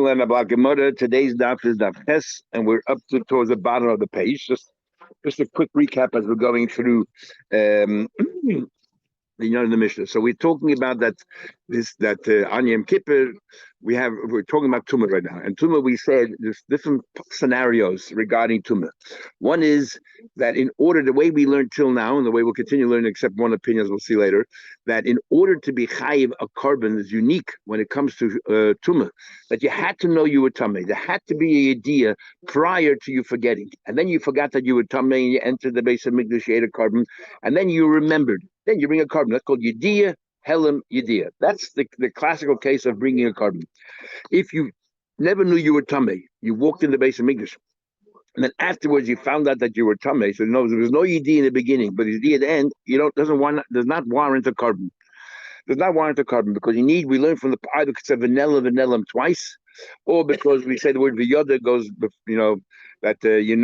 About Gemara. Today's daf is daf Ches, and we're up towards the bottom of the page. Just a quick recap as we're going through um, the Mishnah. So we're talking about on Yom Kippur we're talking about Tumah right now. And Tumah, we said there's different scenarios regarding Tumah. One is that in order, the way we learned till now, and the way we'll continue learning, except one opinion, as we'll see later, that in order to be chayiv, a carbon is unique when it comes to Tumah, that you had to know you were Tameh. There had to be a idea prior to you forgetting. And then you forgot that you were Tameh, and you entered the base of Mikdash, you ate a carbon, and then you remembered. Then you bring a carbon. That's called Yediyah, Helam, Yediyah. That's the classical case of bringing a carbon. If you never knew you were Tameh, you walked in the base of Mikdash, and then afterwards you found out that you were Tameh. So no, there was no Yediyah in the beginning, but Yediyah at the end, does not warrant a carbon. Does not warrant a carbon because we learn from the either it's a vanellam twice, or because we say the word v'yoda goes, that in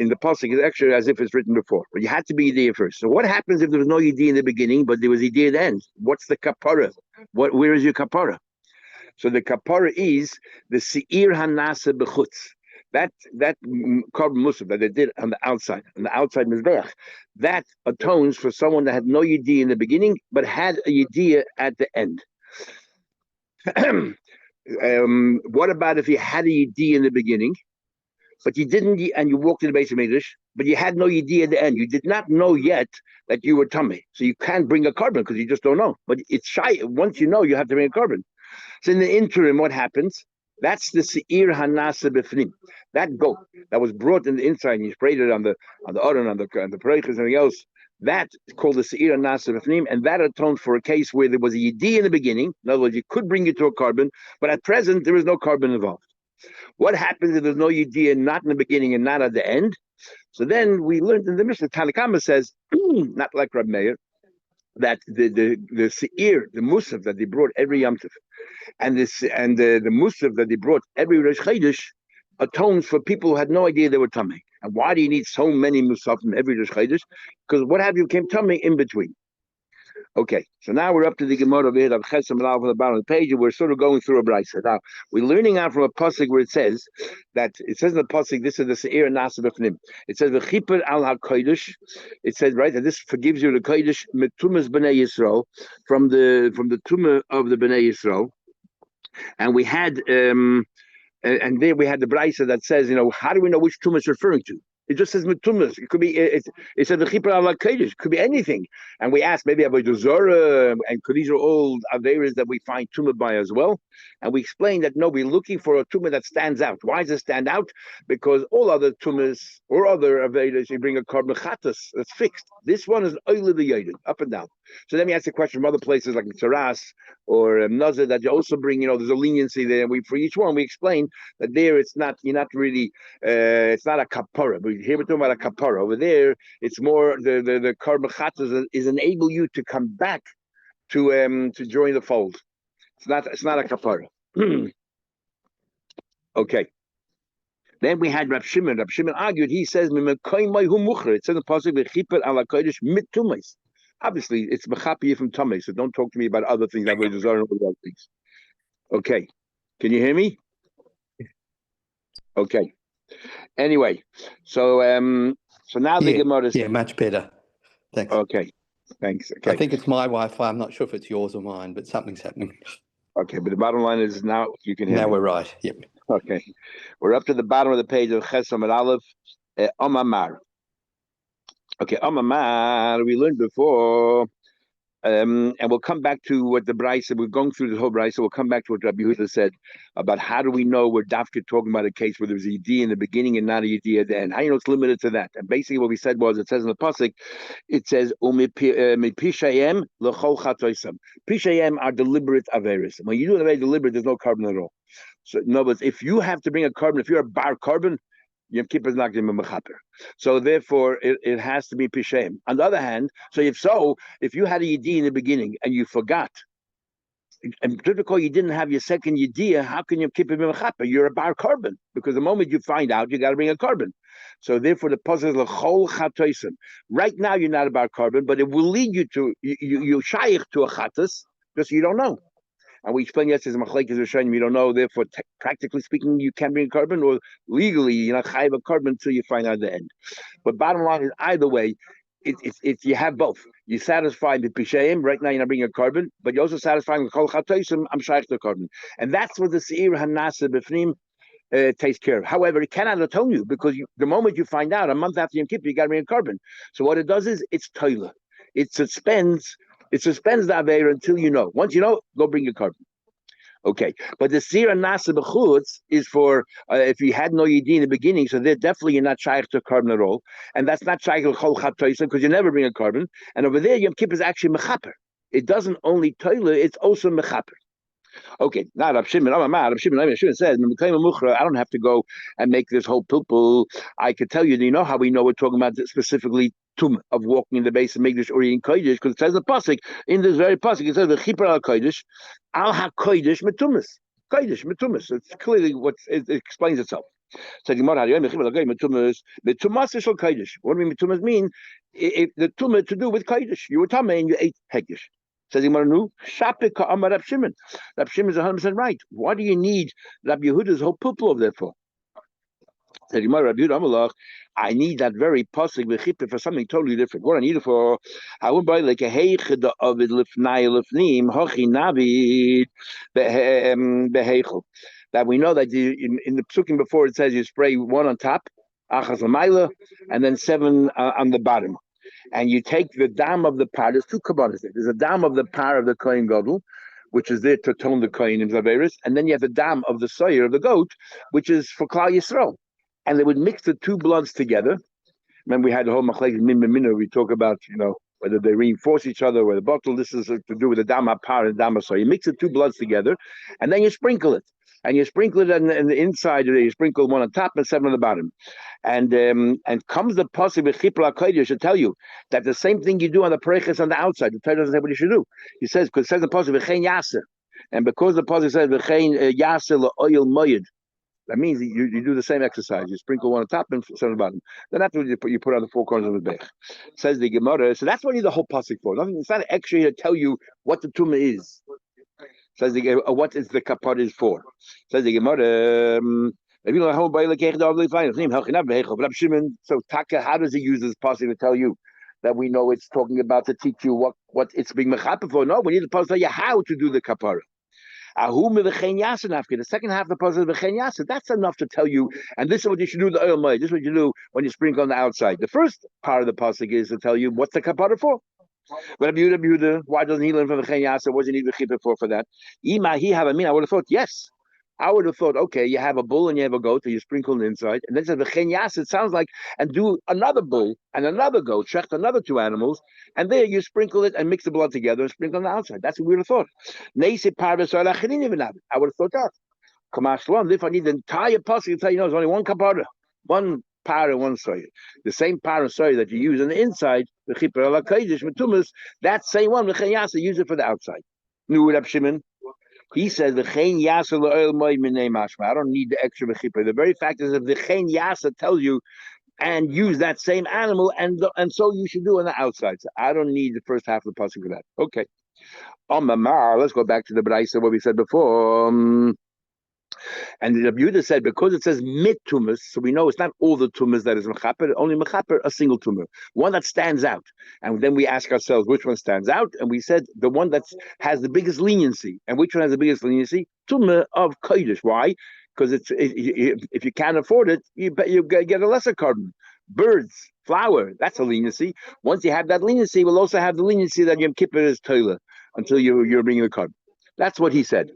the pasuk is actually as if it's written before. But you had to be Yediyah first. So what happens if there was no Yediyah in the beginning, but there was Yediyah at the end? What's the kapara? Where is your kapara? So the kapara is the seir hanasa b'chutz. That carbon musaf that they did on the outside mizbeach, that atones for someone that had no yediyah in the beginning but had a yediyah at the end. What about if you had a yediyah in the beginning, but you didn't, and you walked in the base of English, but you had no yediyah at the end? You did not know yet that you were tameh, so you can't bring a carbon because you just don't know. But it's shy. Once you know, you have to bring a carbon. So in the interim, what happens? That's the seir hanasa b'fnim. That goat that was brought in the inside, and you sprayed it on the oran, on the parechas, and everything else. That is called the seir hanasa b'fnim, and that atones for a case where there was a yediyah in the beginning. In other words, you could bring it to a carbon, but at present there is no carbon involved. What happens if there's no yediyah, not in the beginning and not at the end? So then we learned in the Mishnah, Tanakama says, not like Rab Meir, that the seir, the musaf that they brought every Yom Tov, and the musaf that they brought every Rosh Chodesh atones for people who had no idea they were tamei. And why do you need so many musafim every Rosh Chodesh? Because what have you came tamei in between? Okay, so now we're up to the Gemara of Chesam and on the bottom of the page, and we're sort of going through a brayso. Now we're learning out from a pasuk where it says in the pasuk, this is the seir nasa b'fnim. It says v'chiper al hakodesh. It says right that this forgives you the kodesh metumas b'nei Yisrael from the tumah of the b'nei Yisrael, and we had and there we had the brayso that says, how do we know which tumah it's referring to? It just says metumas. It could be. It said the chipur ala kodesh. It could be anything. And we asked maybe about the zora, and these are all averas that we find tumah by as well. And we explained that no, we're looking for a tumah that stands out. Why does it stand out? Because all other tumahs or other averas, you bring a carbon chatas that's fixed. This one is oile b'yodim, up and down. So let me ask a question from other places like Tzaras or Nazar that you also bring. There's a leniency there. For each one we explain that there it's not. You're not really. It's not a kapara. But here we're talking about a kapara. Over there, it's more the carbon chatas is enable you to come back to join the fold. It's not a kapara. Okay. Then we had Rab Shimon. Rab Shimon argued. He says, "It says in the pasuk v'chiper ala kodesh mit tumais." Obviously, it's mechapi from tumais. So don't talk to me about other things. I've already done other things. Okay. Can you hear me? Okay. Anyway, so now the Gemara says, much better. Thanks. Okay, thanks. Okay, I think it's my Wi-Fi. I'm not sure if it's yours or mine, but something's happening. Okay, but the bottom line is now you can hear Now me. we're right. Yep. Okay, we're up to the bottom of the page of Chesam and Aleph, Omamar. Okay, Omamar. We learned before. And we'll come back to what the Brisa, we're going through the whole Brisa, we'll come back to what Rabbi Yehuda said about how do we know we're dafka talking about a case where there's a yediyah in the beginning and not a yediyah at the end. How do you know it's limited to that? And basically what we said was, it says in the pasuk, it says, Pishayim l'chol chatoisam. Pishayim are deliberate averis. When you do it very deliberate, there's no carbon at all. So in other words, if you have to bring a carbon, if you're a bar carbon, Yom Kippur is not going to be mechaper. So therefore, it has to be pishem. On the other hand, if you had a yediyah in the beginning and you forgot, and typically you didn't have your second yediyah, how can Yom Kippur be mechaper? You're a bar carbon, because the moment you find out, you got to bring a carbon. So therefore, the puzzle is l'chol chatoisim. Right now, you're not a bar carbon, but it will lead you to you shaykh to a chatas because you don't know. And we explained yesterday, machlekes Rishonim, you don't know, therefore, practically speaking, you can bring a carbon, or legally, you're not chayiv a carbon until you find out the end. But bottom line is, either way, it's you have both. You satisfy the pisheim, right now you're not bringing a carbon, but you're also satisfying the kol chatoisim, I'm shaykh the carbon. And that's what the seir hanasa b'fnim takes care of. However, it cannot atone you, because the moment you find out, a month after Yom Kippur, you got to bring a carbon. So what it does is, it's toiler. It suspends the Aveira until you know. Once you know, go bring your carbon. Okay, but the Sira Nasa B'chutz is for if you had no Yidi in the beginning, so there definitely you're not shaykh to a carbon at all, and that's not shaykh l'chol chatoisa because you never bring a carbon. And over there, Yom Kippur is actually mechaper. It doesn't only toiler; it's also mechaper. Okay, now Rab Shimon says, I don't have to go and make this whole pilpul. I could tell you, do you know how we know we're talking about specifically tum of walking in the base of Mikdash or in Kodesh? Because it says the pasuk, in this very pasuk, it says the Chipar al Kodesh, al ha-Kodesh metumas. Kodesh metumas. It's clearly what it explains itself. So the Gemara, metumas shel Kodesh. What do metumas mean? The tumah to do with Kodesh. You were tamei and you ate hekdesh. Says Imanu, Shapika Amar Rab Shimon. Rab Shimon is 100% right. Why do you need Rab Yehuda's whole pupil over there for? Says Imanu, Rab Yehuda Amalach, I need that very pasuk v'chippah for something totally different. What I need it for, I wouldn't buy like a heichad of it lifnai lifnim hochi navid beheichel. That we know that in the psukim before it says you spray one on top, achas l'mayla, and then 7 on the bottom. And you take the dam of the par. There's 2 kabbalas there. There's a dam of the par of the kohen gadol, which is there to tone the kohen in Zaveris, and then you have the dam of the soyer of the goat, which is for Klal Yisrael. And they would mix the 2 bloods together. Remember, we had the whole machlekes min b'mina. We talk about whether they reinforce each other, whether bottle. This is to do with the dam of par and dam of soyer. You mix the 2 bloods together, and then you sprinkle it. And you sprinkle it on the inside. You sprinkle 1 on top and 7 on the bottom. And comes the pasuk with Chipra HaKodesh to tell you that the same thing you do on the preches on the outside. The Torah doesn't say what you should do. He says, because it says the pasuk v'chein yaser, and because the pasuk says v'chein yaser la'oil moyed, that means you do the same exercise. You sprinkle 1 on top and 7 on the bottom. Then after you put on the 4 corners of the bech. Says the Gemara. So that's what you need the whole pasuk for. Nothing. It's not extra to tell you what the tumah is. Says the what is the kapara is for? Says the Gemara. So Taka, how does he use this pasuk to tell you that we know it's talking about to teach you what it's being mechaper for? No, we need the pasuk to tell you how to do the kapara. The second half of the pasuk is v'chein yasa. That's enough to tell you. And this is what you should do the oil moed. This is what you do when you sprinkle on the outside. The first part of the pasuk is to tell you what's the kapara for. But why doesn't he learn from the Chen Yasa? What does he need the chipper for that? I would have thought, yes. I would have thought, okay, you have a bull and you have a goat, and you sprinkle the inside. And then it says the Chen Yasa, it sounds like, and do another bull and another goat, shecht another 2 animals, and there you sprinkle it and mix the blood together and sprinkle on the outside. That's what we would have thought. I would have thought that. Kamash, if I need the entire pasuk to tell you, there's only 1 kapara, 1 par and 1 soy. The same par and soy that you use on the inside, the chipper ala kodesh metumas, that same one, the chen yasa, use it for the outside. Nu Rab Shimon, he says the chen yasa l'oil moed minei mashma. I don't need the extra chipper. The very fact is, if the chen yasa tells you and use that same animal, and so you should do on the outside. So I don't need the first half of the pasuk for that. Okay. Let's go back to the Braisa, what we said before. And the Yehuda said, because it says mit tumas, so we know it's not all the tumas that is mechaper, only mechaper, a single tumah, one that stands out. And then we ask ourselves, which one stands out? And we said, the one that has the biggest leniency. And which one has the biggest leniency? Tumah of kodesh. Why? Because if you can't afford it, you get a lesser carbon. Birds, flour, that's a leniency. Once you have that leniency, we'll also have the leniency that Yom Kippur is toiler until you're bringing the carbon. That's what he said.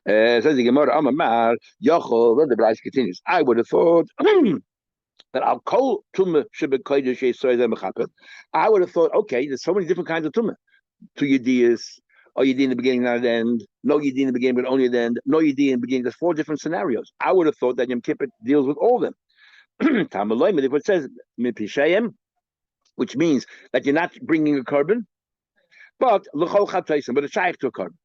Says the Gemara, Amar, Yochel, then the Braisa continues. I would have thought that I'll call tumah shebe kodesh yesoy mechaper. I would have thought, okay, there's so many different kinds of tumah. 2 yediyas, or yediyah in the beginning, not at the end. No yediyah in the beginning, but only at the end. No yediyah in the beginning. There's 4 different scenarios. I would have thought that Yom Kippur deals with all of them. If it says mipishayim, which means that you're not bringing a carbon, but l'chol chataysim, but it's shaykh to a carbon,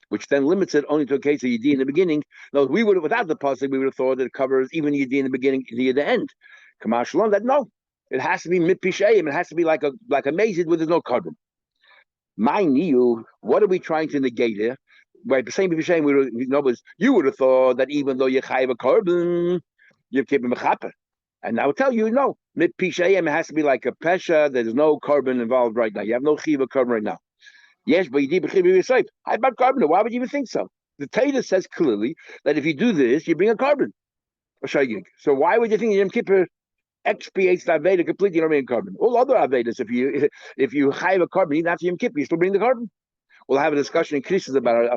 which then limits it only to a case of Yedi in the beginning. No, we would have, without the pasuk, we would have thought that it covers even Yedi in the beginning, Yedi at the end. Kamash that no, it has to be mitpishayim. It has to be like a mazid where there's no carbon. My new, what are we trying to negate here? Right, the same saying you would have thought that even though you have a carbon, you keep him a chapper. And I will tell you, no, mit pishayim, it has to be like a pesha. There's no carbon involved right now. You have no chiva carbon right now. Yes, but you did chiva yourself. How about carbon? Why would you even think so? The Torah says clearly that if you do this, you bring a carbon. So why would you think Yom Kippur expiates the Aveda completely? You don't bring a carbon. All other Avedas, if you have a carbon, even after Yom Kippur, you still bring the carbon. We'll have a discussion in Krisis about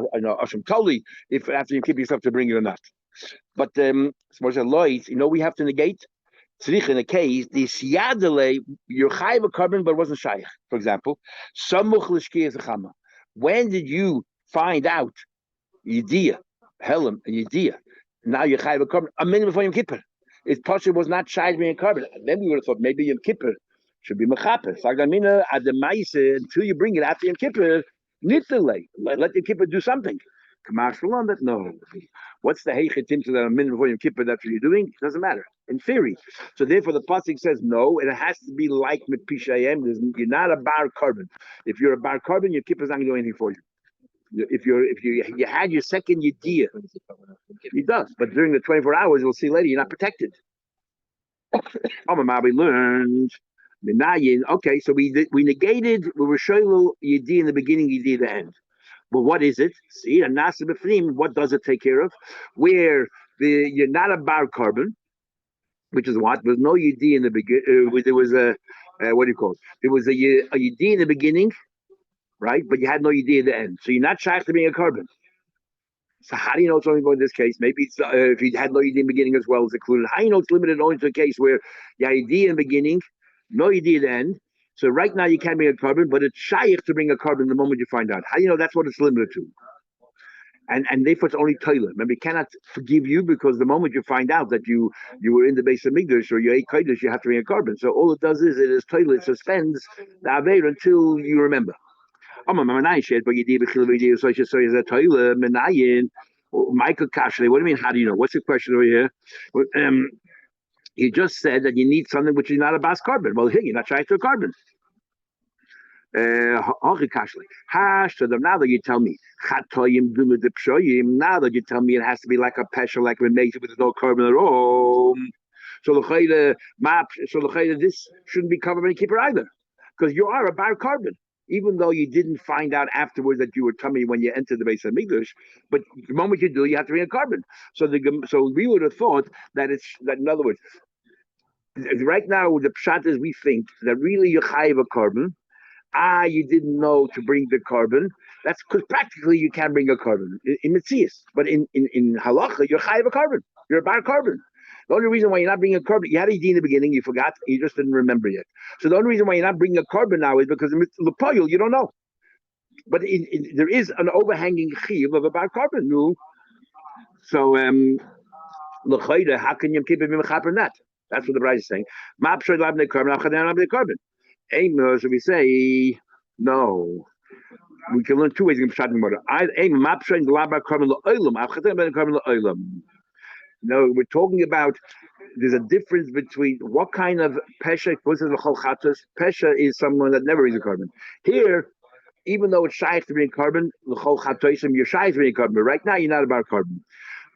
Asham Toli, if after you keep yourself to bring it or not. But we have to negate tzrich in a case the siyadele you're chayiv a carbon but it wasn't shaykh. For example, samuch l'shkiyas chama. When did you find out yediyah, helam yediyah? Now you're chayiv a carbon a minute before Yom Kippur. If Pasha was not shaykh being a carbon, then we would have thought maybe Yom Kippur should be mechaper. Sagamina ademaisa until you bring it after Yom Kippur. Nitzele, let Yom Kippur do something. Commercial that no. What's the heichetim to that a minute before Yom Kippur? That's what you're doing. It doesn't matter in theory. So therefore, the pasuk says no. It has to be like mit pishayim. You're not a bar carbon. If you're a bar carbon, Yom Kippur's not going to do anything for you. If you had your second yediyah, he does. But during the 24 hours, we'll see later, you're not protected. We learned. Okay, so we negated. We were showing yediyah in the beginning, yediyah at the end. But what is it? See, a nasa b'fnim, what does it take care of? Where you're not a bar carbon, which is what? There's no yedi in the beginning. There was what do you call it? There was a yedi in the beginning, right? But you had no yedi at the end. So you're not shaykh to being a carbon. So how do you know it's only going in this case? Maybe it's, if you had no yedi in the beginning as well as included. How do you know it's limited only to a case where you had yedi in the beginning, no yedi at the end? So right now you can't bring a carbon, but it's shaykh to bring a carbon the moment you find out. How do you know that's what it's limited to? And therefore it's only Toilet. Remember, he cannot forgive you because the moment you find out that you were in the base of Migdash or you ate Kodesh, you have to bring a carbon. So all it does is Toilet suspends the Aver until you remember. Michael Kashley, what do you mean? How do you know? What's the question over here? You just said that you need something which is not a bas carbon. Well, here you're not trying to a carbon. Now that you tell me, now that you tell me it has to be like a pesha, like we make it with no carbon at all. So this shouldn't be covered by keeper either, because you are a bar carbon, even though you didn't find out afterwards that you were tummy when you entered the base of English. But the moment you do, you have to bring a carbon. So we would have thought that in other words, right now the pshat is we think that really you chayiv a carbon. You didn't know to bring the carbon. That's because practically you can bring a carbon in Metzias. But in halacha, you're chayiv a carbon. You're a bar carbon. The only reason why you're not bringing a carbon, you had a in the beginning, you forgot, you just didn't remember yet. So the only reason why you're not bringing a carbon now is because in Lepayil, you don't know. But there is an overhanging chiv of a bar carbon. No. So, how can you keep it in that? That's what the Bride is saying. Carbon. So we say, no. We can learn two ways in Pshat Gemara. No, we're talking about there's a difference between what kind of pesha. Pesha is someone that never reads a carbon. Here, even though it's shy to bring carbon, you're shy to bring carbon. But right now, you're not about carbon.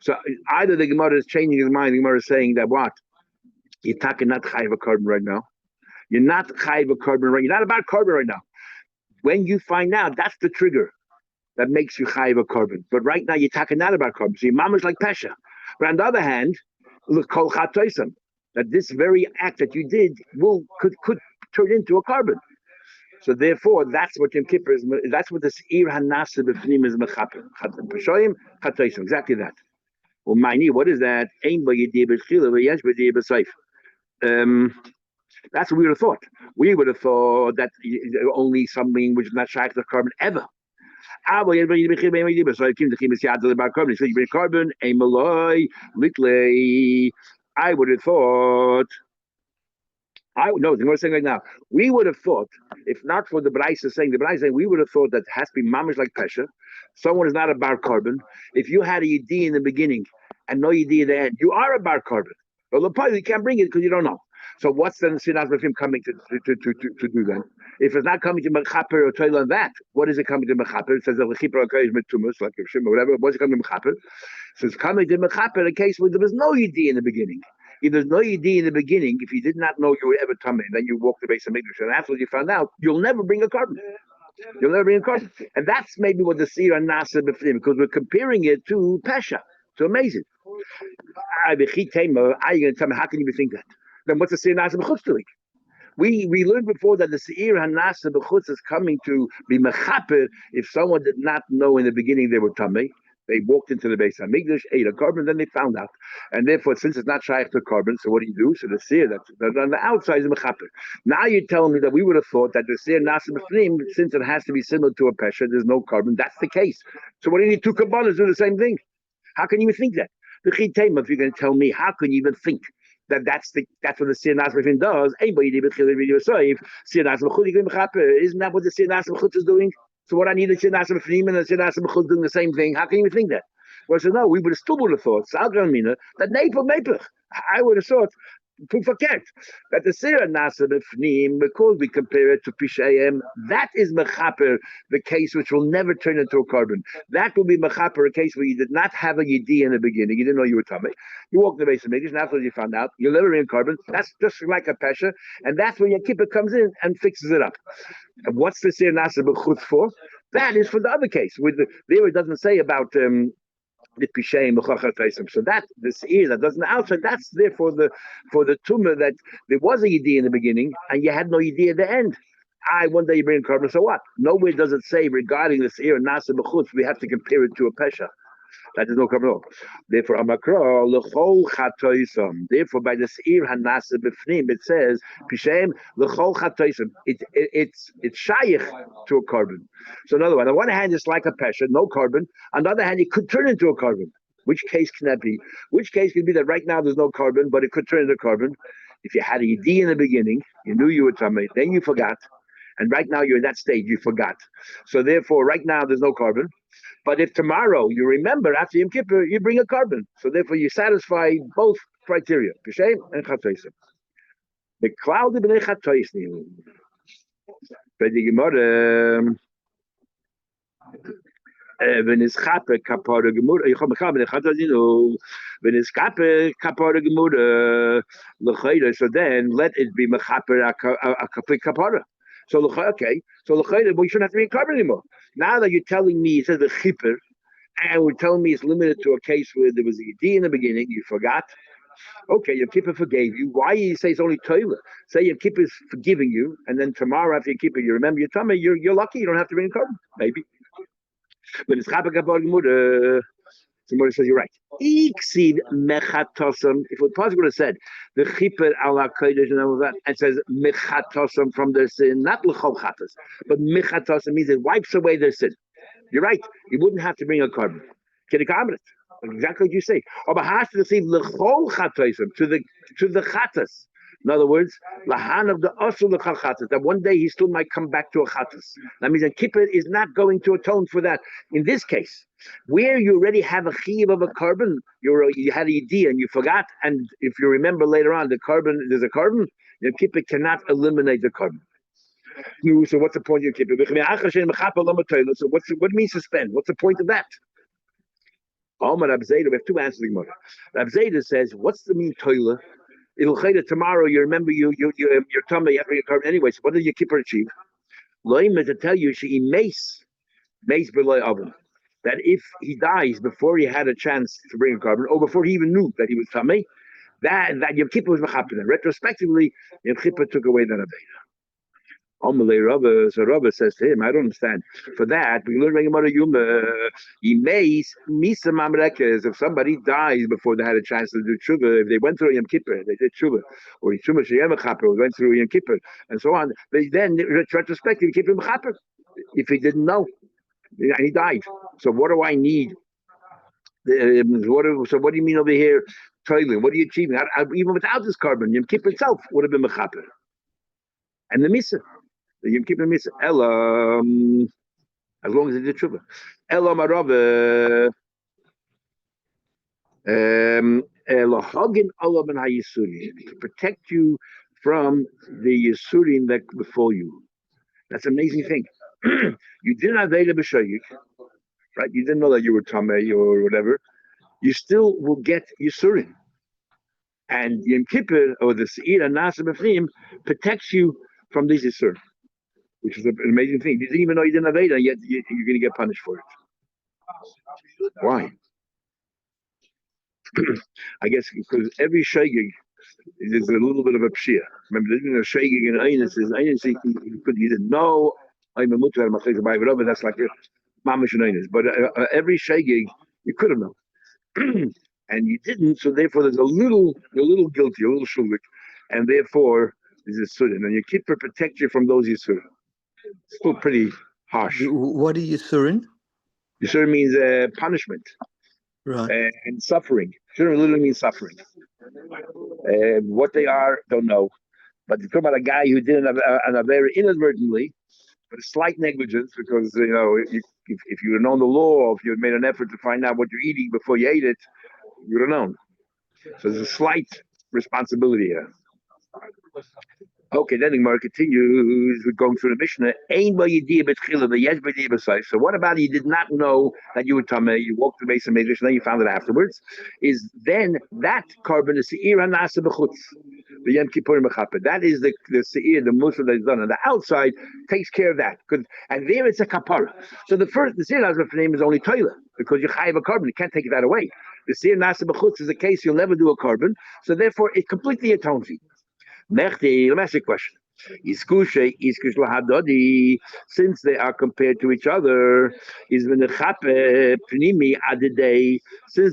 So either the Gemara is changing his mind. The Gemara is saying that what you're talking not chayiv a carbon right now. You're not chayiv a carbon right. You're not about carbon right now. When you find out, that's the trigger that makes you chayiv a carbon. But right now, you're talking not about carbon. So your mom is like pesha. But on the other hand, look, kol chatoisam, that this very act that you did could turn into a carbon. So therefore, that's what Yom Kippur is. That's what this ir hanasa b'fnim is mechaper. Peshoyim chatoisam, exactly that. Well, mine, what is that? Ein b'yediyah b'chila v'yesh b'yediyah b'seif. That's what we would have thought. We would have thought that only something which is not shaykh to carbon ever. I would have thought. No, the saying right now. We would have thought, if not for the Braisa saying, we would have thought that it has to be mamish like pesha. Someone is not a bar carbon. If you had a yedi in the beginning and no yedi at the end, you are a bar carbon. But you can't bring it because you don't know. So what's then the sinas of him coming to do then? If it's not coming to mechaper or toil on that, what is it coming to mechaper? It says the lechipra is metumus, like Shimon, whatever. What's it coming to mechaper? So it's coming to mechaper, a case where there was no yidi in the beginning. If there's no yidi in the beginning, if you did not know you were ever tummy, then you walk the base of Mikdash, and after you found out, you'll never bring a carbon. You'll never bring a carbon. And that's maybe what the seer and nasa b'fnim, because we're comparing it to pesha, to amazing. How can you even think that? Then what's the seer nasa b'chutz doing? We learned before that the seir hanasa b'chutz is coming to be mechaper if someone did not know in the beginning they were tummy. They walked into the base of Mikdash, ate a carbon, then they found out. And therefore, since it's not shaykh to carbon, so what do? So the seer that's on the outside is mechaper. Now you're telling me that we would have thought that the seer nasa b'fnim, since it has to be similar to a pesha, there's no carbon. That's the case. So what do you need two kabbalas do the same thing? How can you even think that? The chitema, if you're going to tell me, how can you even think that's what the seer nasa b'fnim does? Anybody did seer nasa b'chutz, isn't that what the seer nasa b'chutz is doing? So what I need is Nasa B'fnim and Nasa B'chutz doing the same thing. How can you think that? Well, I said, no, we would have thought, that Nepel. I would have thought, to forget that the Sira Nasa B'fnim, because we compare it to Pishayim, that is Mechaper, the case which will never turn into a carbon. That will be Mechaper, a case where you did not have a Yidi in the beginning. You didn't know you were Tummy. You walked the base of Mikdash, and after you found out, you're never in carbon. That's just like a Pesha, and that's when your Kippur comes in and fixes it up. And what's the Sira Nasa B'chutz for? That is for the other case. There it doesn't say about the Pishaim, so that this ear that doesn't outside, that's there for the tumor that there was a yidi in the beginning and you had no yidi at the end. One day you bring a carbon, so what? Nowhere does it say regarding this ear nasa b'chutz we have to compare it to a pesha. That is no carbon at all. Therefore, amakra lechol chatoisam. Therefore, by this ear hanasa b'fnim, it says pishem lechol chatoisam. It's shaykh to a carbon. So, in other words, on one hand, it's like a pesha, no carbon. On the other hand, it could turn into a carbon. Which case can that be? Which case could be that right now there's no carbon, but it could turn into carbon? If you had a yidi in the beginning, you knew you were tummy, then you forgot, and right now you're in that stage, you forgot. So, therefore, right now there's no carbon. But if tomorrow you remember after Yom Kippur, you bring a carbon. So therefore you satisfy both criteria, Pishem and Chatoisim. The cloud of the Chatoisim. But the Gemara, when it's Chappe Kapara Gemara, you come to Chatoisim, when it's Chappe Kapara Gemara, so then let it be Mechaper a Kapara. So okay, so we shouldn't have to bring carbon anymore. Now that you're telling me it says the chipper, and we're telling me it's limited to a case where there was a yedi in the beginning, you forgot. Okay, your keeper forgave you. Why you say it's only toilet? Say your keeper is forgiving you, and then tomorrow after your keeper, you remember your tummy. You're lucky. You don't have to bring carbon, maybe. But it's somebody says you're right. Iksid mechatosam. If what Pasuk would have said the chipper ala kodesh and all that, and says mechatosam from their sin, not l'chol chatas, but mechatosam means it wipes away their sin. You're right. You wouldn't have to bring a carbon. Exactly what you say. Or has to receive l'chol chatosim to the chatas. In other words, lahan of the asul l'chol chatas. That one day he still might come back to a chatas. That means a kippur is not going to atone for that. In this case, where you already have a chiyuv of a carbon, you had a idea and you forgot, and if you remember later on, there's a carbon. Your kippur cannot eliminate the carbon. So what's the point of kippur? So what means suspend? What's the point of that? We have two answers. Rab Zayda says, what's the mean toilet? Tomorrow you remember your tummy, you have to get carbon anyway. So what did your kippur achieve? Loim to tell you she mace below oven. That if he dies before he had a chance to bring a carbon, or before he even knew that he was tummy, that your kippur was mechaper. Retrospectively, your kippur took away that aveda. So Rabba says to him, I don't understand. For that, we learn if somebody dies before they had a chance to do tshuva, if they went through Yom Kippur, they did tshuva, or tshuva sheyem mechaper, went through Yom Kippur, and so on. They then retrospectively keep him mechaper if he didn't know, and he died. So what do I need? So what do you mean over here, toiling? What are you achieving? Even without this carbon, Yom Kippur itself would have been mechaper, and the misa. The Yom Kippur Misa, as long as they did tshuva. Ela marava, lahagin Allah ben hayisuri, to protect you from the Yisurim that befall you. That's an amazing thing. You didn't have Veda B'Shayik, right? You didn't know that you were Tameh or whatever. You still will get Yisurim. And Yom Kippur, or the Seir and Nasa B'Fnim, protects you from these Yisurim, which is an amazing thing. You didn't even know you didn't have Veda, yet you're going to get punished for it. Why? I guess because every Shaygig is a little bit of a pshia. Remember, there's a Shaygig and Einus is Einus, you didn't know. I'm a mutter, I'm a chayk, but that's like a mamish and Einus. But every Shaygig, you could have known. And you didn't, so therefore there's you're a little guilty, a little shulvik, and therefore there's a surin. And your kippur protects you from those yisurim. Still pretty harsh. What are Yisurin? Yisurim means punishment. Right. And suffering. Yisurim literally means suffering. What they are, don't know. But you talk about a guy who did an aver inadvertently, but a slight negligence, because if you had known the law, or if you had made an effort to find out what you're eating before you ate it, you would have known. So there's a slight responsibility here. Okay, then the Gemara continues. We're going through the Mishnah. So what about you did not know that you were tameh? You walked the base of Midrash, and then you found it afterwards. Is then that carbon is seir nasa b'chutz, the Yom Kippur mechaper. That is the seir, the mussar that is done on the outside takes care of that. And there it's a kapara. So the seir nasa b'fnim is only toilet because you chayav a carbon. You can't take that away. The seir nasa b'chutz is a case you'll never do a carbon. So therefore, it completely atones you. Mechti, let me ask you a question. Since they are compared to each other, since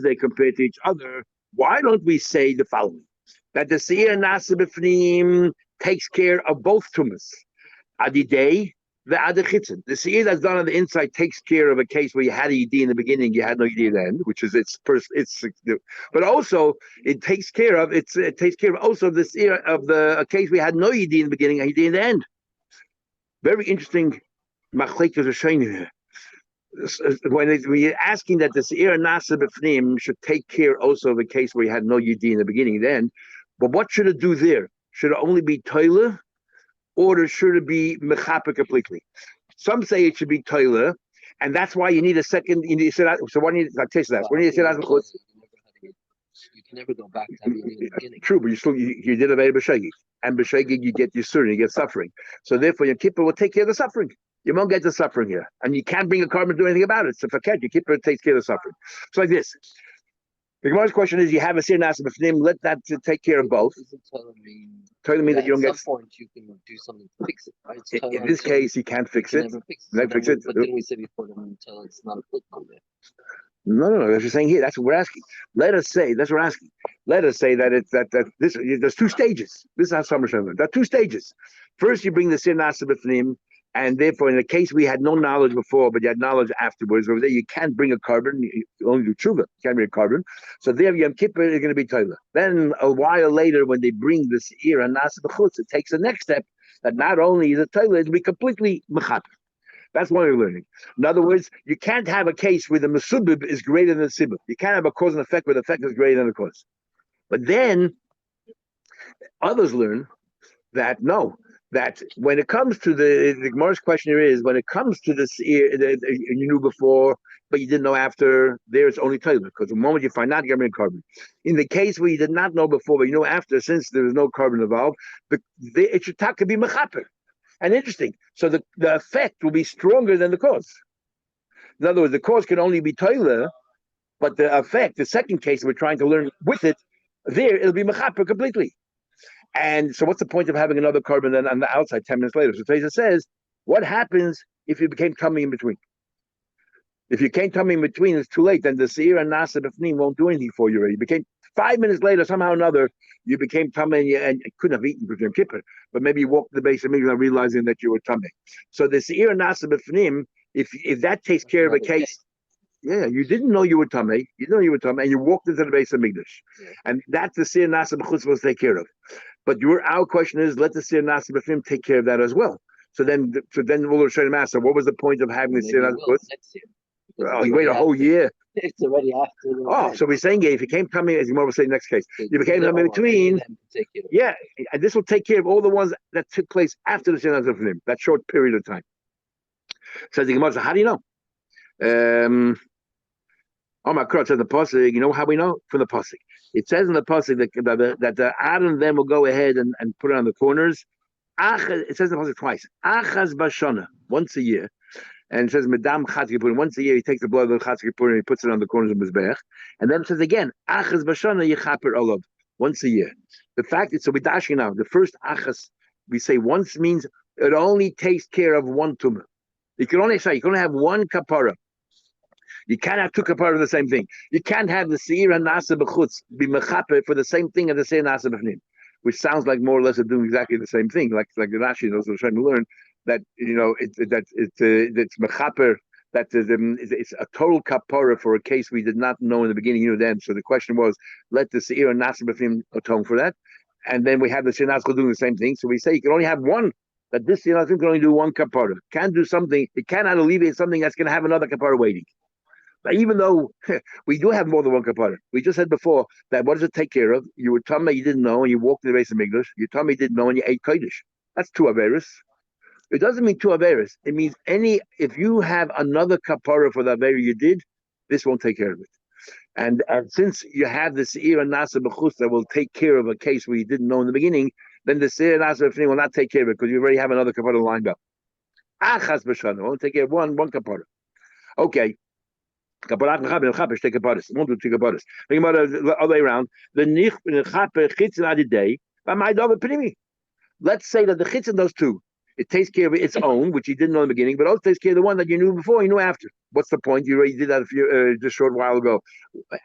they compare to each other, why don't we say the following? That the Seir Nasa B'Fnim takes care of both tumas. Adidei, the Adachitzin. The Seir that's done on the inside takes care of a case where you had a Yidi in the beginning, you had no Yidi at the end, which is but also it takes care of also the Seir of a case we had no Yidi in the beginning, a Yidi in the end. Very interesting. When you're asking that the Seir Nasa B'Fnim should take care also of a case where you had no Yidi in the beginning and the end, but what should it do there? Should it only be Toilah? Or should it be mechaper completely? Some say it should be toiler, and that's why you need a second. You need to so when you taste that, when you say that, you can never go back to having the beginning. True, but you did a very b'shegig, and b'shegig you get yisurin, you get suffering. So therefore, your kippur will take care of the suffering. You won't get the suffering here, and you can't bring a carbon to do anything about it. So forget your kippur takes care of the suffering. So like this. The Gemara's question is: you have a seir nasa b'fnim, let that take care of both. Telling me that you don't get. At some point, you can do something to fix it, right? In this case, you can't fix it. Never fix it. But didn't we say before that until it's not applicable there? No. That's what we're saying here. That's what we're asking. Let us say that's what we're asking. Let us say that there's two stages. This is how Summer Shem. There are two stages. First, you bring the seir nasa b'fnim. And therefore, in the case we had no knowledge before, but you had knowledge afterwards, over there you can't bring a carbon, you only do tshuva, you can't bring a carbon. So there, Yom Kippur is going to be toilah. Then a while later, when they bring the seir and nasa b'chutz, it takes the next step that not only is it toilah, it'll be completely mechaper. That's one you're learning. In other words, you can't have a case where the mesubib is greater than the sibib. You can't have a cause and effect where the effect is greater than the cause. But then others learn that no. That when it comes to the Gemara's question here is when it comes to this you knew before but you didn't know after, there it's only toilah because the moment you find out, you got carbon. In the case where you did not know before but you know after, since there is no carbon involved, it should be mechaper. And interesting, so the effect will be stronger than the cause. In other words, the cause can only be toilah, but the effect, the second case we're trying to learn with it, there it'll be mechaper completely. And so what's the point of having another carbon then on the outside 10 minutes later? So Teza says, what happens if you became tummy in between? If you came tummy in between, it's too late. Then the seir and nasa b'fnim won't do anything for you already. You became 5 minutes later, somehow or another, you became tummy and you couldn't have eaten for Yom Kippur. But maybe you walked the base of Mikvah realizing that you were tummy. So the seir and nasa b'fnim, if that takes care of a case, yeah, you didn't know you were tamei. You didn't know you were tamei, and you walked into the base of Mikdash, and that's the seir nasa b'chutz supposed to take care of. But our question is, let the seir nasa b'fnim take care of that as well. So then we'll show the master. What was the point of having the seir nasa b'chutz? Oh, you wait a whole year. It's already after the event. So we're saying if he came tummy, as Gemara will say next case, you became tummy between. Yeah, and this will take care of all the ones that took place after the Shinaz of him, that short period of time. Says the Gemara, so how do you know? Oh my God, says the pasuk. You know how we know? From the pasuk. It says in the pasuk that the Adam then will go ahead and put it on the corners. It says in the pasuk twice. Achaz bashana, once a year. And it says Medam Chatzkipur. Once a year, he takes the blood of the Chatzkipur and he puts it on the corners of his Mizbech. And then it says again, Achaz Bashana Yechaper Olav. Once a year. The fact is, so we dash now. The first Achaz we say once means it only takes care of one tumah. You can only have one kapara. You can't have two kapara of the same thing. You can't have the Seir and Nasa B'chutz be mechaper for the same thing as the Seir Nasa B'chnim, which sounds like more or less of doing exactly the same thing, like the Rashi knows what we're trying to learn. That it's mechaper, that it's a total kapara for a case we did not know in the beginning, then. So the question was, let the seir and nasa b'fim atone for that, and then we have the shenazko doing the same thing. So we say you can only have one. That this seir can only do one kapara. Can't do something. It cannot alleviate something that's going to have another kapara waiting. But even though we do have more than one kapara, we just said before that what does it take care of? You were tummy, you didn't know, and you walked in the base of English. You tummy didn't know, and you ate kodesh. That's two averis. It doesn't mean two averis. It means if you have another kapara for the avera you did, this won't take care of it. And since you have the seir and nasa b'chutz that will take care of a case where you didn't know in the beginning, then the seir and nasa b'fnim will not take care of it because you already have another kapara lined up. Achas b'shana won't take care of one kapara. Okay. Kapara take kaparas. Won't do two kaparas. Think about the other way around. The nich chaper chitzin adidei by my dove primi. Let's say that the chitzin does two. It takes care of its own, which you didn't know in the beginning, but also takes care of the one that you knew before, you knew after. What's the point? You already did that just a short while ago.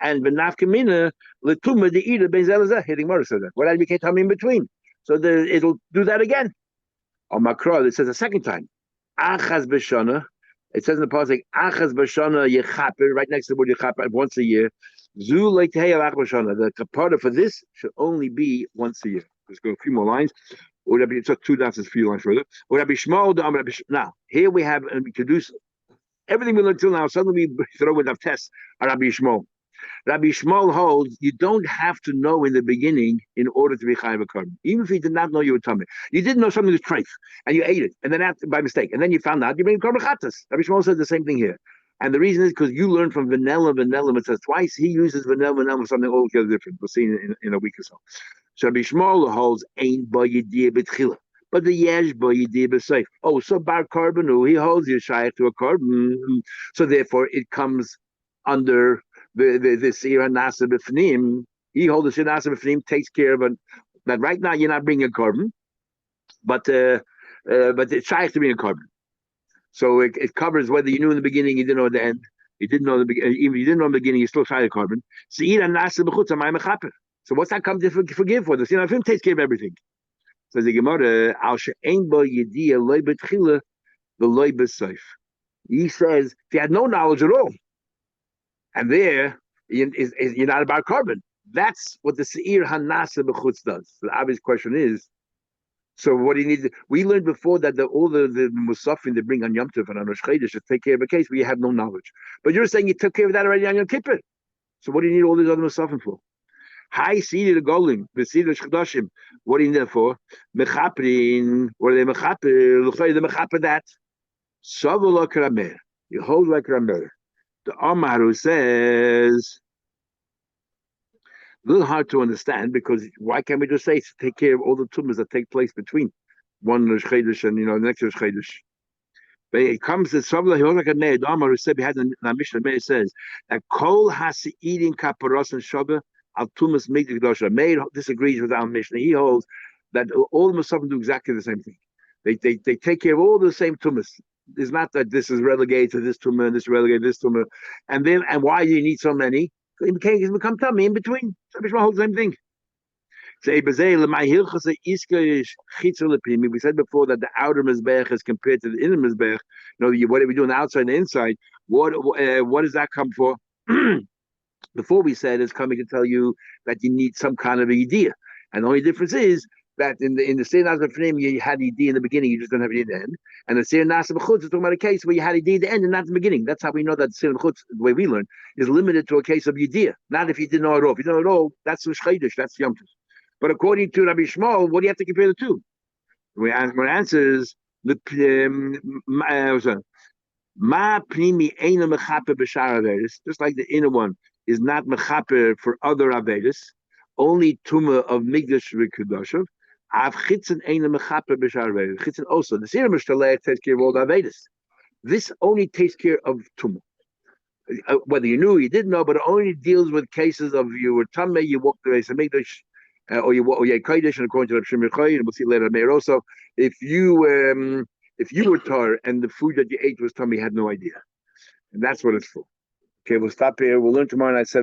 And v'nafkamina letuma de'ira bezelazah. Hitting Mara said that. What had became time in between? So it'll do that again. On Makra, it says a second time. Achaz b'shana. It says in the pasuk, Achaz b'shana yechaper, right next to the word yechaper, once a year. Zu leitei alach b'shana. The kapara for this should only be once a year. Let's go a few more lines. It's just two dots, a few lines further. Now, here we have introduced everything we learned till now. Suddenly we throw in a test on Rabbi Shmuel. Rabbi Shmuel holds you don't have to know in the beginning in order to be chayav a korban. Even if you did not know you were tummy, you didn't know something was treif and you ate it, and then after, by mistake, and then you found out you bring korban chatas. Rabbi Shmuel said the same thing here, and the reason is because you learned from vanilla. It says twice. He uses vanilla for something altogether different. We'll see in a week or so. So Rabbi Shmuel holds ain't by yediyah b'tchila, but the yesh by yediyah b'seif. Oh, so bar karbanu, he holds you shaykh to a korban. So therefore, it comes under the seir nasa b'fnim. He holds the seir nasa b'fnim, takes care of it. That right now you're not bringing a korban, but it's shaykh to bring a korban. So it covers whether you knew in the beginning, you didn't know at the end. You didn't know in the beginning. Even if you didn't know in the beginning, you still shaykh a korban. Seir nasa b'chutz amayim mechaper. So what's that come to forgive for? The Seir Nafim takes care of everything. Says the Gemara, Al she'ein bo yediyah loy b'tchila v'loy b'seif. He says, if you had no knowledge at all, and there you're not about korban. That's what the Seir Hanasa b'chutz does. So the obvious question is, so what do you need? We learned before that all the musafin they bring on Yom Tov and on Rosh Chodesh should take care of a case where you have no knowledge. But you're saying you took care of that already on Yom Kippur. So what do you need all these other musafin for? High seed the golim, the seed of shchadashim. What do you need that for? Mechaprin, what are they mechaper? L'chay the mechaper that. Shavul Ramer. You hold like Ramer. The Amaru says a little hard to understand because why can't we just say to take care of all the tumors that take place between one Rosh Chodesh and the next Rosh Chodesh? But it comes to Shavul like Ramer. The Amaru said we had in our Mishnah. It says that Kol has eating kaparos and Shabbat. Al-Tumas Meir disagrees with our Mishnah. He holds that all the Musafim do exactly the same thing. They take care of all the same tumas. It's not that this is relegated to this tumor and this relegated to this tumor. And why do you need so many? It become tummy in between. So Mishma holds the same thing. We said before that the outer mizbech is compared to the inner mizbech. What are we doing outside and inside? What does that come for? Before we said it's coming to tell you that you need some kind of idea. And the only difference is that in the Seir Nasa B'Fnim you had Yediyah in the beginning, you just don't have Yediyah in the end. And the Seir Nasa B'Chutz is talking about a case where you had Yediyah in the end and not in the beginning. That's how we know that the Seir B'Chutz, the way we learn, is limited to a case of Yediyah. Not if you didn't know it all. If you don't know it all, that's Shchedish, that's Yom Tov. But according to Rabbi Shmuel, what do you have to compare the two? My answer is Ma Pnimi Eina Mechaper B'Shar Averis, just like the inner one is not Mechaper for other Averis, only Tumah of Migdash V'Kedoshav. Av Chitzen Eina Mechaper B'Shar Averis. Chitzen also, the Seir Mishtaleh takes care of all the Averis. This only takes care of Tumah. Whether you knew or you didn't know, but it only deals with cases of you were Tameh, you walked the Beis Hamikdash, or you Kodesh, and according to Rav Shimon Yochai, and we'll see later Meir also, if you were tar and the food that you ate was tummy, you had no idea, and that's what it's for. Okay, we'll stop here. We'll learn tomorrow night 7.